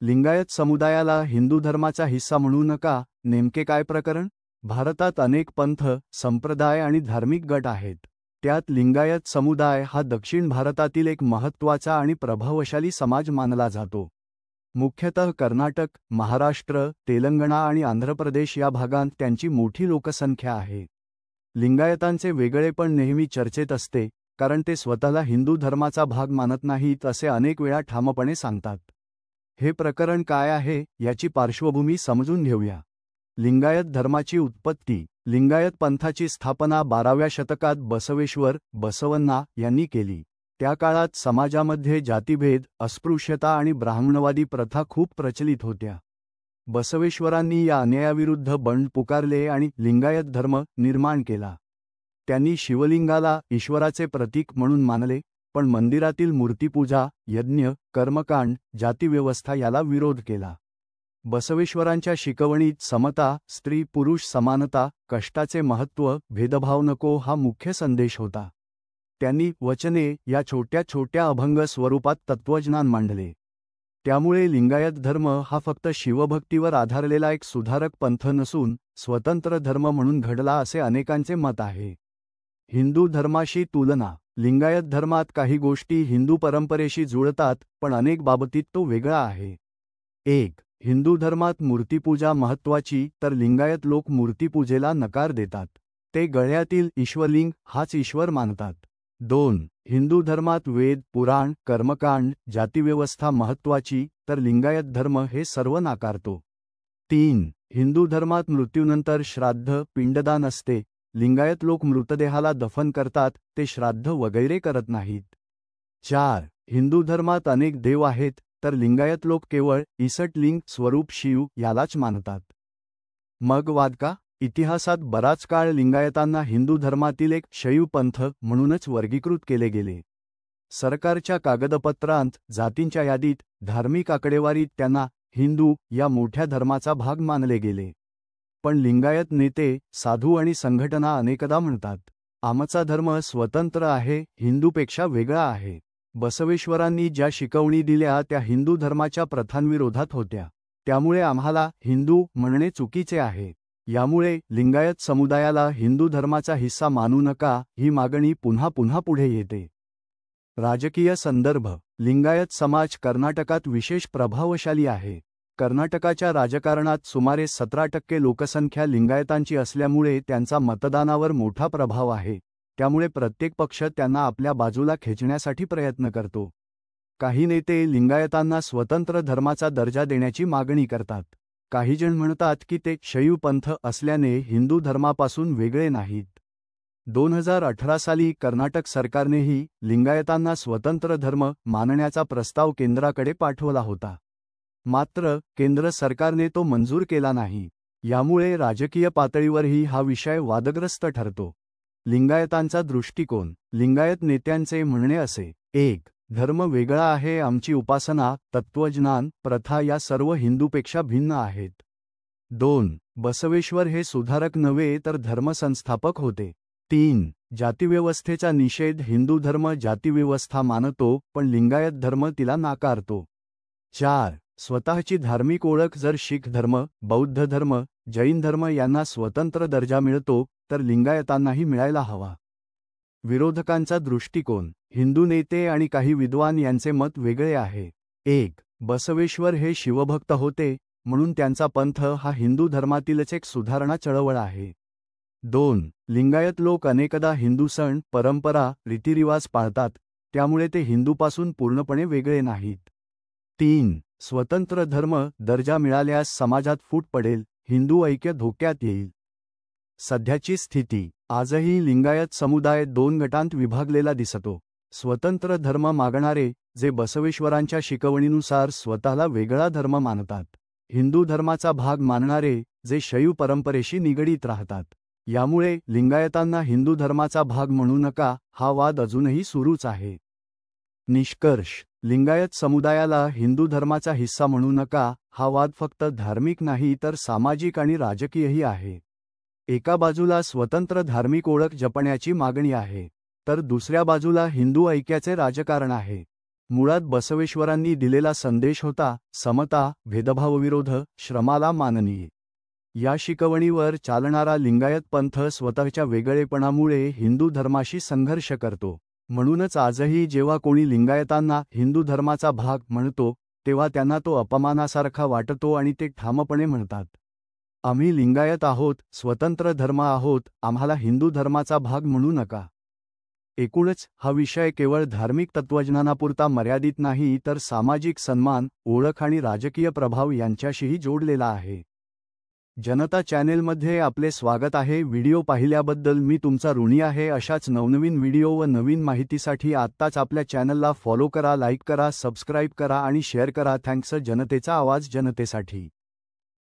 लिंगायत समुदायाला हिंदू धर्माचा हिस्सा म्हणू नका, नेमके काय प्रकरण? भारतात अनेक पंथ, संप्रदाय आणि धार्मिक गट आहेत. त्यात लिंगायत समुदाय हा दक्षिण भारतातील एक महत्त्वाचा आणि प्रभावशाली समाज मानला जातो. मुख्यतः कर्नाटक, महाराष्ट्र, तेलंगणा आणि आंध्र प्रदेश या भागांत त्यांची मोठी लोकसंख्या आहे. लिंगायतांचे वेगळेपण नेहमी चर्चेत असते, कारण ते स्वतःला हिंदू धर्माचा भाग मानत नाहीत असे अनेक वेळा ठामपणे सांगतात. हे प्रकरण काय आहे याची पार्श्वभूमी समजून घेऊया. लिंगायत धर्माची उत्पत्ती. लिंगायत पंथाची स्थापना 12व्या शतकात बसवेश्वर बसवण्णा यांनी केली. त्या काळात समाजामध्ये जातीभेद, अस्पृश्यता आणि ब्राह्मणवादी प्रथा खूप प्रचलित होत्या. बसवेश्वरांनी या अन्यायाविरुद्ध बंड पुकारले आणि लिंगायत धर्म निर्माण केला. त्यांनी शिवलिंगाला ईश्वराचे प्रतीक म्हणून मानले, पण मंदिरातील मूर्तिपूजा, यज्ञ, कर्मकांड, जातीव्यवस्था याला विरोध केला. बसवेश्वरांच्या शिकवणीत समता, स्त्री-पुरुष समानता, कष्टाचे महत्त्व, भेदभाव नको हा मुख्य संदेश होता. त्यांनी वचने या छोट्या छोट्या अभंग स्वरूपात तत्त्वज्ञान मांडले. त्यामुळे लिंगायत धर्म हा फक्त शिवभक्तीवर आधारलेला एक सुधारक पंथ नसून स्वतंत्र धर्म म्हणून घडला असे अनेकांचे मत आहे. हिंदू धर्माशी तुलना. लिंगायत धर्मात काही गोष्टी हिंदू परंपरेशी जुळतात, पण अनेक बाबतीत तो वेगळा आहे. 1. हिंदू धर्मात मूर्तिपूजा महत्त्वाची, तर लिंगायत लोक मूर्तिपूजेला नकार देतात. ते गळ्यातील ईश्वरलिंग हाच ईश्वर मानतात. 2. हिंदू धर्मात वेद, पुराण, कर्मकांड, जातीव्यवस्था महत्त्वाची, तर लिंगायत धर्म हे सर्व नाकारतो. 3. हिंदू धर्मात मृत्यूनंतर श्राद्ध, पिंडदान असते. लिंगायत लोक मृतदेहाला दफन करतात, ते श्राद्ध वगैरे करत नाहीत. 4. हिंदू धर्मात अनेक देव आहेत, तर लिंगायत लोक केवळ ईसटलिंग स्वरूप शिव यालाच मानतात. मग वाद का? इतिहासात बराच काळ लिंगायतांना हिंदू धर्मातील एक शैव पंथ म्हणूनच वर्गीकृत केले गेले. सरकारच्या कागदपत्रांत, जातींच्या यादीत, धार्मिक आकडेवारीत त्यांना हिंदू या मोठ्या धर्माचा भाग मानले गेले. पण लिंगायत नेते, साधू आणि संघटना अनेकदा म्हणतात, आमचा धर्म स्वतंत्र आहे, हिंदूपेक्षा वेगळा आहे. बसवेश्वरांनी ज्या शिकवणी दिल्या त्या हिंदू धर्माच्या प्रथांविरोधात होत्या. त्यामुळे आम्हाला हिंदू म्हणणे चुकीचे आहे. यामुळे लिंगायत समुदायाला हिंदू धर्माचा हिस्सा मानू नका ही मागणी पुन्हा पुन्हा पुढे येते. राजकीय संदर्भ. लिंगायत समाज कर्नाटकात विशेष प्रभावशाली आहे. कर्नाटकाच्या राजकारणात सुमारे 17% लोकसंख्या लिंगायतांची असल्यामुळे त्यांचा मतदानावर मोठा प्रभाव आहे. त्यामुळे प्रत्येक पक्ष त्यांना आपल्या बाजूला खेचण्यासाठी प्रयत्न करतो. काही नेते लिंगायतांना स्वतंत्र धर्माचा दर्जा देण्याची मागणी करतात. काही जण म्हणतात की ते शैव पंथ असल्याने हिंदू धर्मापासून वेगळे नाहीत. 2018 साली कर्नाटक सरकारनेही लिंगायतांना स्वतंत्र धर्म मानण्याचा प्रस्ताव केंद्राकडे पाठवला होता. मात्र केंद्र सरकारने तो मंजूर केला नाही. यामुळे राजकीय पातळीवरही हा विषय वादग्रस्त ठरतो. लिंगायतांचा दृष्टिकोन. लिंगायत नेत्यांचे म्हणणे असे: 1. धर्म वेगळा आहे, आमची उपासना, तत्त्वज्ञान, प्रथा या सर्व हिंदूपेक्षा भिन्न आहेत. 2. बसवेश्वर हे सुधारक नव्हे तर धर्मसंस्थापक होते. 3. जातीव्यवस्थेचा निषेध. हिंदू धर्म जातीव्यवस्था मानतो, पण लिंगायत धर्म तिला नाकारतो. 4. स्वतःची धार्मिक ओळख. जर शीख धर्म, बौद्ध धर्म, जैन धर्म यांना स्वतंत्र दर्जा मिळतो, तर लिंगायतांनाही मिळायला हवा. विरोधकांचा दृष्टिकोन. हिंदू नेते आणि काही विद्वान यांचे मत वेगळे आहे. 1. बसवेश्वर हे शिवभक्त होते, म्हणून त्यांचा पंथ हा हिंदू धर्मातीलच एक सुधारणा चळवळ आहे. 2. लिंगायत लोक अनेकदा हिंदू सण, परंपरा, रीतिरिवाज पाळतात, त्यामुळे ते हिंदूपासून पूर्णपणे वेगळे नाहीत. 3. स्वतंत्र धर्म दर्जा मिळाल्यास समाजात फूट पडेल, हिंदू ऐक्य धोक्यात येईल. सध्याची स्थिती. आजही लिंगायत समुदाय 2 गटांत विभागलेला दिसतो. स्वतंत्र धर्म मागणारे, जे बसवेश्वरांच्या शिकवणीनुसार स्वतःला वेगळा धर्म मानतात. हिंदू धर्माचा भाग मानणारे, जे शैव परंपरेशी निगडीत राहतात. यामुळे लिंगायतांना हिंदू धर्माचा भाग म्हणू नका हा वाद अजूनही सुरूच आहे. निष्कर्ष. लिंगायत समुदायाला हिंदू धर्माचा हिस्सा म्हणू नका हा वाद फक्त धार्मिक नाही तर सामाजिक आणि राजकीयही आहे. एका बाजूला स्वतंत्र धार्मिक ओळख जपण्याची मागणी आहे, तर दुसऱ्या बाजूला हिंदू ऐक्याचे राजकारण आहे. मुळात बसवेश्वरांनी दिलेला संदेश होता समता, भेदभावविरोध, श्रमाला माननीय. या शिकवणीवर चालणारा लिंगायत पंथ स्वतःच्या वेगळेपणामुळे हिंदू धर्माशी संघर्ष करतो. म्हणूनच आजही जेव्हा कोणी लिंगायतांना हिंदू धर्माचा भाग म्हणतो तेव्हा त्यांना तो अपमानासारखा वाटतो आणि ते ठामपणे म्हणतात, आम्ही लिंगायत आहोत, स्वतंत्र धर्म आहोत, आम्हाला हिंदू धर्माचा भाग म्हणू नका. एकूणच हा विषय केवळ धार्मिक तत्त्वज्ञानापुरता मर्यादित नाही तर सामाजिक सन्मान, ओळख आणि राजकीय प्रभाव यांच्याशीही जोडलेला आहे. जनता चॅनेलमध्ये आपले स्वागत आहे. व्हिडिओ पाहिल्याबद्दल मी तुमचा ऋणी आहे. अशाच नवनवीन व्हिडिओ व नवीन माहितीसाठी आत्ताच आपल्या चॅनलला फॉलो करा, लाईक करा, सबस्क्राईब करा आणि शेअर करा. थँक्स. जनतेचा आवाज जनतेसाठी.